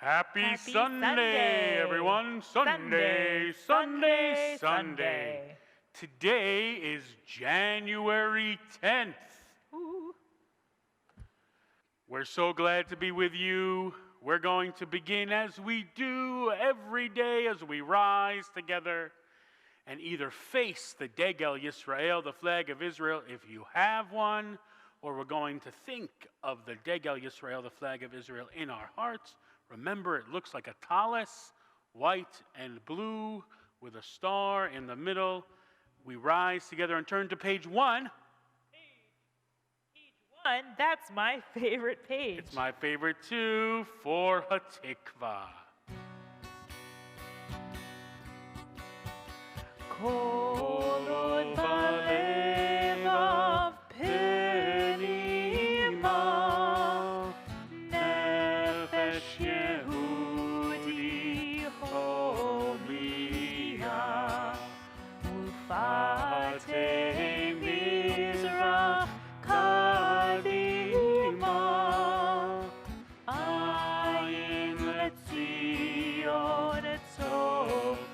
Happy Sunday, everyone. Sunday, Sunday, Sunday. Today is January 10th. Ooh. We're so glad to be with you. We're going to begin as we do every day as we rise together and either face the Nagel Yisrael, the flag of Israel, if you have one, or we're going to think of the Nagel Yisrael, the flag of Israel, in our hearts. Remember, it looks like a tallis, white and blue, with a star in the middle. We rise together and turn to page 1. Page 1, that's my favorite page. It's my favorite too, for Hatikva. Kol od balevav penima, nefesh Yehudi homiya, ufatei mizrach kadima, ayin letzion tzofia.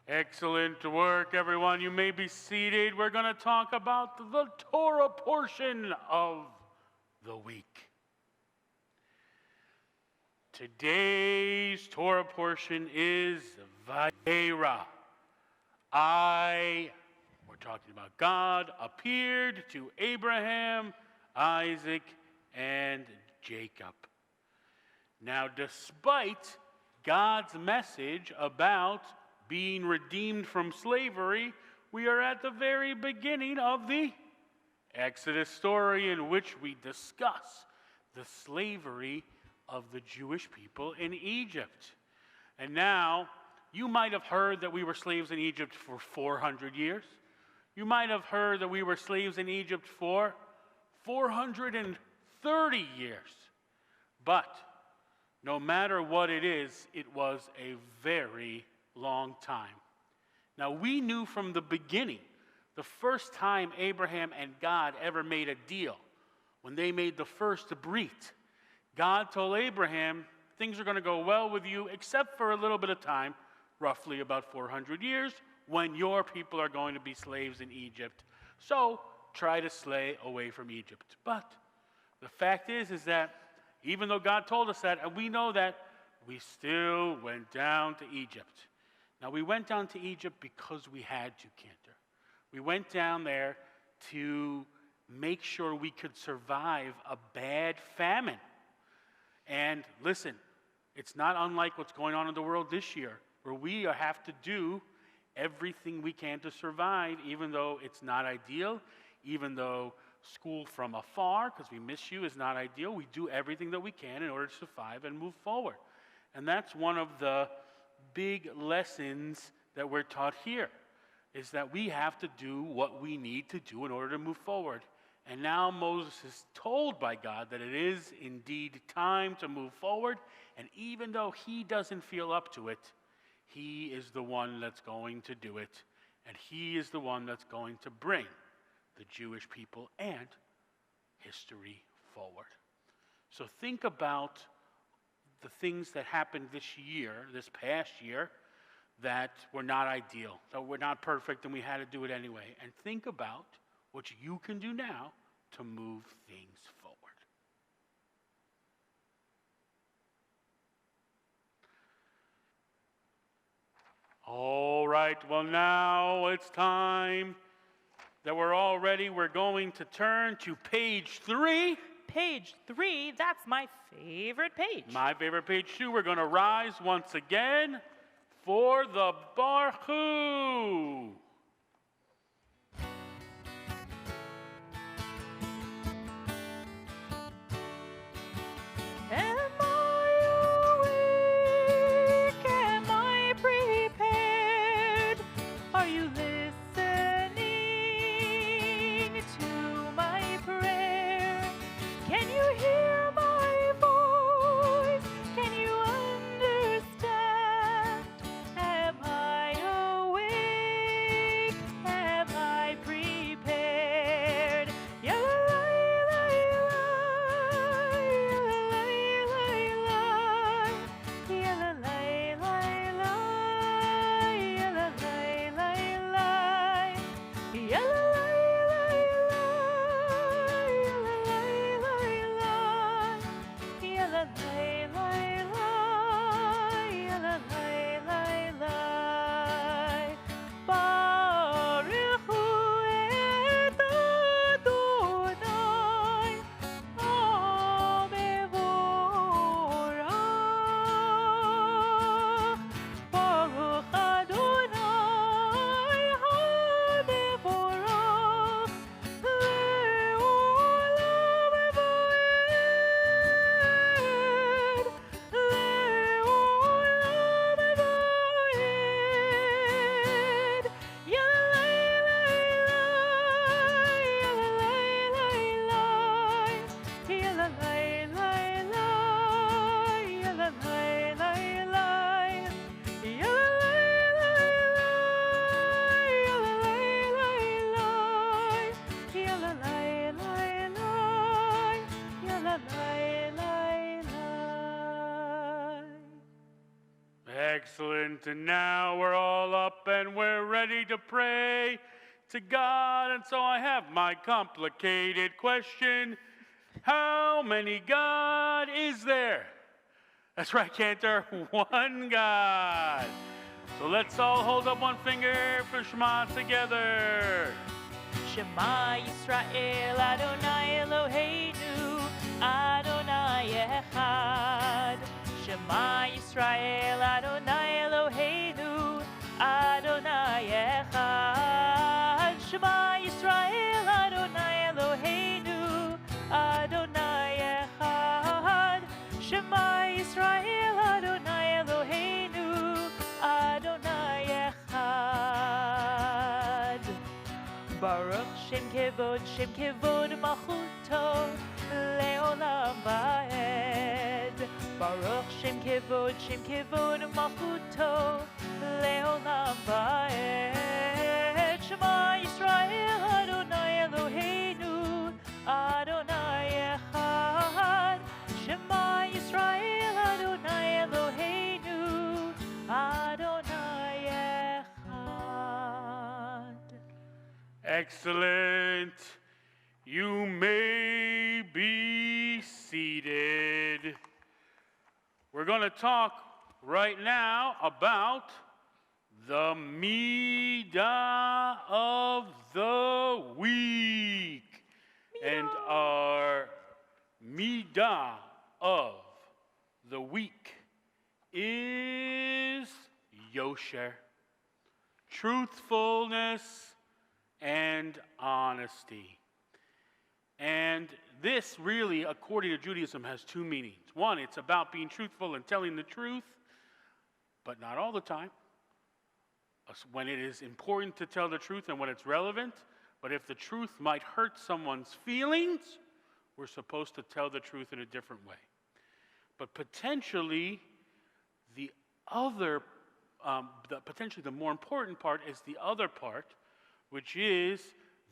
Excellent work, everyone. You may be seated. We're going to talk about the Torah portion of the week. Today's Torah portion is Vayera. We're talking about God appeared to Abraham, Isaac, and Jacob. Now, despite God's message about being redeemed from slavery, we are at the very beginning of the Exodus story in which we discuss the slavery of the Jewish people in Egypt. And now, you might have heard that we were slaves in Egypt for 400 years. You might have heard that we were slaves in Egypt for 430 years. But no matter what it is, it was a very long time. Now, we knew from the beginning, the first time Abraham and God ever made a deal, when they made the first brit, God told Abraham, things are going to go well with you, except for a little bit of time, roughly about 400 years, when your people are going to be slaves in Egypt. So, try to slay away from Egypt. But the fact is that even though God told us that, and we know that, we still went down to Egypt. Now, we went down to Egypt because we had to, Cantor. We went down there to make sure we could survive a bad famine. And listen, it's not unlike what's going on in the world this year, where we have to do everything we can to survive, even though it's not ideal, even though school from afar, because we miss you, is not ideal. We do everything that we can in order to survive and move forward. And that's one of the big lessons that we're taught here, is that we have to do what we need to do in order to move forward. And now Moses is told by God that it is indeed time to move forward, and even though he doesn't feel up to it, he is the one that's going to do it, and he is the one that's going to bring the Jewish people and history forward. So think about the things that happened this past year, that were not ideal, that were not perfect, and we had to do it anyway. And think about what you can do now to move things forward. All right, well, now it's time that we're all ready, we're going to turn to page 3. Page 3, that's my favorite page. My favorite page too. We're going to rise once again for the Baruch. Am I awake? Am I prepared? Are you listening to my prayer? Can you hear my voice? Can you understand? Am I awake? Am I prepared? Excellent. And now we're all up and we're ready to pray to God. And so I have my complicated question. How many God is there? That's right, Cantor. One God. So let's all hold up one finger for Shema together. Shema Yisrael Adonai Eloheinu Adonai Echad. Shema Yisrael Adonai Eloheinu Adonai Echad. Shema Yisrael Adonai Eloheinu Adonai Echad. Shema Yisrael Adonai Eloheinu Adonai Echad. Baruch Shem Kevod Malchuto Leolam Vaed. Baruch Shem Kevod Malchuto Leolam Vaed. Shema Yisrael Adonai Eloheinu Adonai Echad. Shema Yisrael Adonai Eloheinu Adonai Echad. Excellent. You may be seated. We're going to talk right now about the Midah of the week. And our Midah of the week is Yosher, truthfulness and honesty. And this really, according to Judaism, has two meanings. One, it's about being truthful and telling the truth, but not all the time. When it is important to tell the truth and when it's relevant, but if the truth might hurt someone's feelings, we're supposed to tell the truth in a different way. But potentially, the more important part is the other part, which is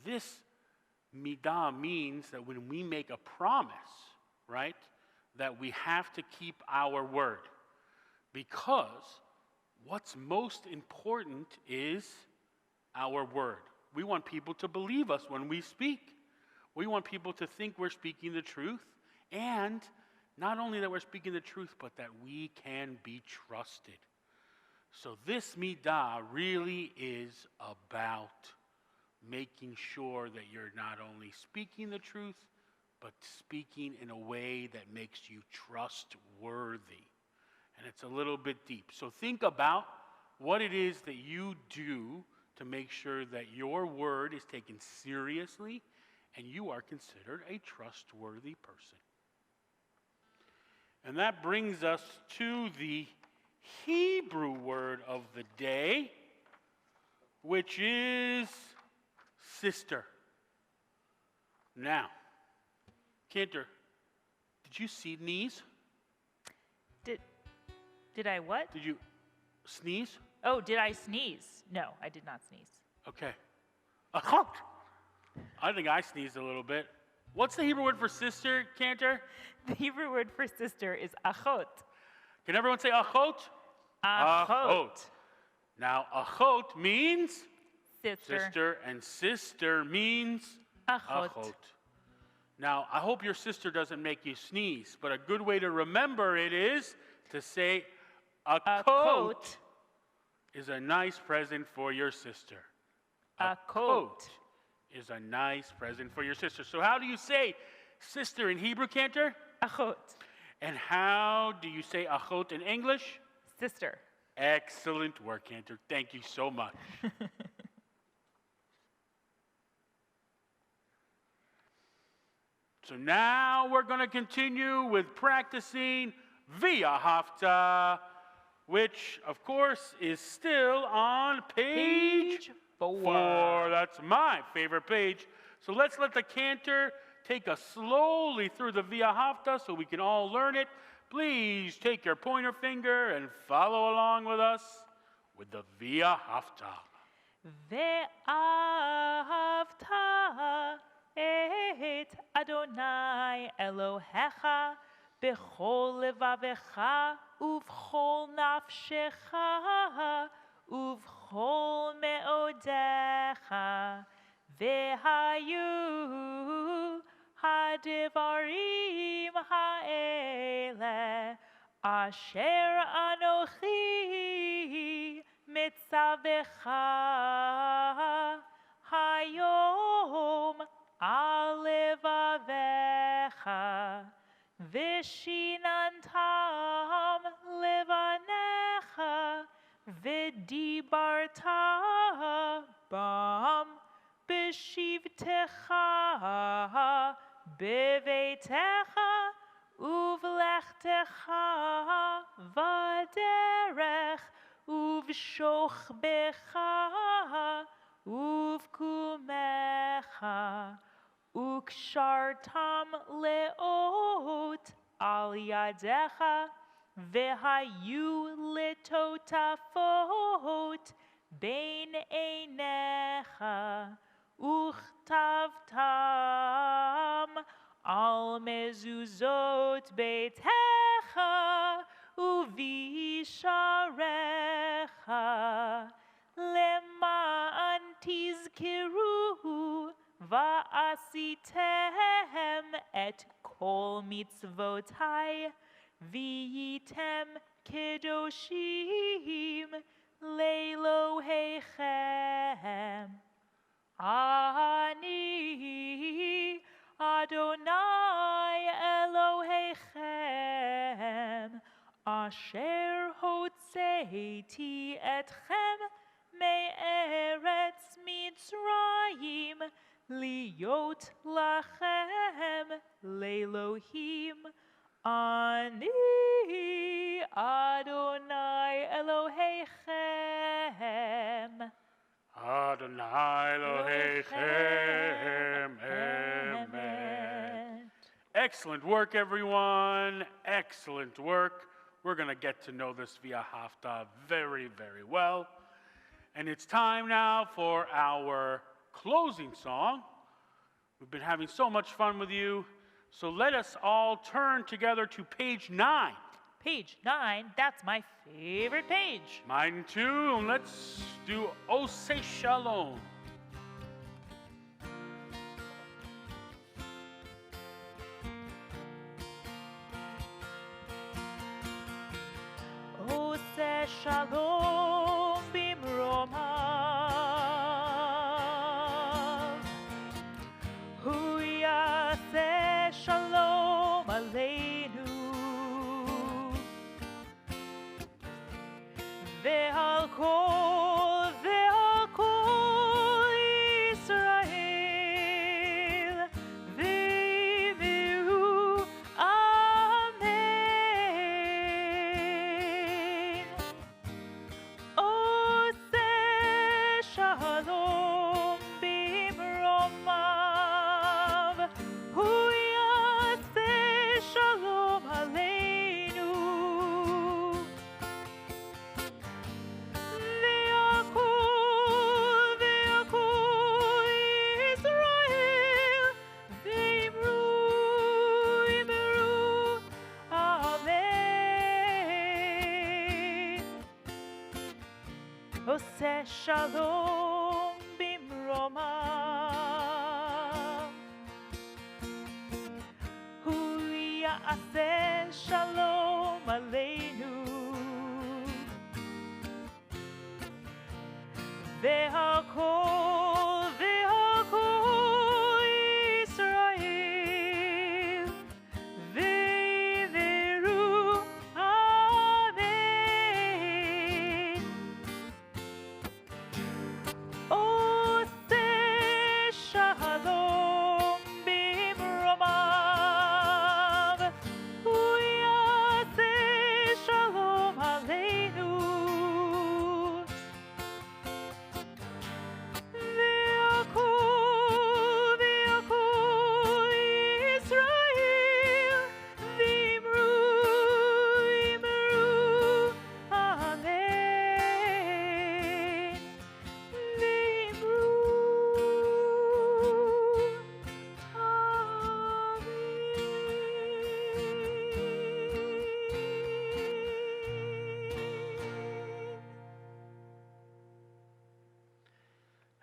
this midah means that when we make a promise, right, that we have to keep our word. Because what's most important is our word. We want people to believe us when we speak. We want people to think we're speaking the truth. And not only that we're speaking the truth, but that we can be trusted. So this midah really is about making sure that you're not only speaking the truth, but speaking in a way that makes you trustworthy. And it's a little bit deep. So think about what it is that you do to make sure that your word is taken seriously and you are considered a trustworthy person. And that brings us to the Hebrew word of the day, which is sister. Now, Cantor, did you sneeze? Did I what? Did you sneeze? Oh, did I sneeze? No, I did not sneeze. Okay. I think I sneezed a little bit. What's the Hebrew word for sister, Cantor? The Hebrew word for sister is achot. Can everyone say achot? Achot. Now, achot means Sister. and sister means Achot. Now, I hope your sister doesn't make you sneeze, but a good way to remember it is to say a coat is a nice present for your sister. A coat is a nice present for your sister. So how do you say sister in Hebrew, Cantor? Achot. And how do you say achot in English? Sister. Excellent work, Cantor. Thank you so much. So now we're going to continue with practicing Via Hafta, which, of course, is still on page 4. That's my favorite page. So let's let the Cantor take us slowly through the Via Hafta so we can all learn it. Please take your pointer finger and follow along with us with the Via Hafta. Ve'ahavta et Adonai Elohecha b'chol levavecha uv'chol nafshecha uv'chol me'odecha ve'hayu hadivarim ha'ele asher anochi mitzavecha hayom alevavecha vishinantam levanecha vidibarta bam b'shivtecha bevetecha uvlechtecha vaderech uvshochbecha uvkumecha ukshartam leot al yadecha vehayu letotafot bein einecha uchtavtam al mezuzot beitecha uvisharecha למען תזכרו ועשיתם את כל מצוותיי והייתם קדושים לאלוהיכם. אני אדוני אלוהיכם אשר הוצאתי אתכם מארץ מצרים להיות לכם לאלוהים. אני אדוני אלוהיכם. Adonai Elohechem. Amen. Excellent work, everyone. Excellent work. We're going to get to know this Via Hafta very, very well. And it's time now for our closing song. We've been having so much fun with you. So let us all turn together to page 9. Page 9, that's my favorite page. Mine too. And let's do Ose Shalom. Ose Shalom bimroma יעשה שלום במרומיו. הוא יעשה שלום עלינו. והכל ישראל ויאמרו אמן. עושה שלום במרומיו, הוא יעשה שלום עלינו.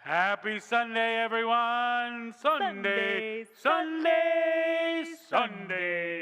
Happy Sunday, everyone! Sunday, Sunday, Sunday!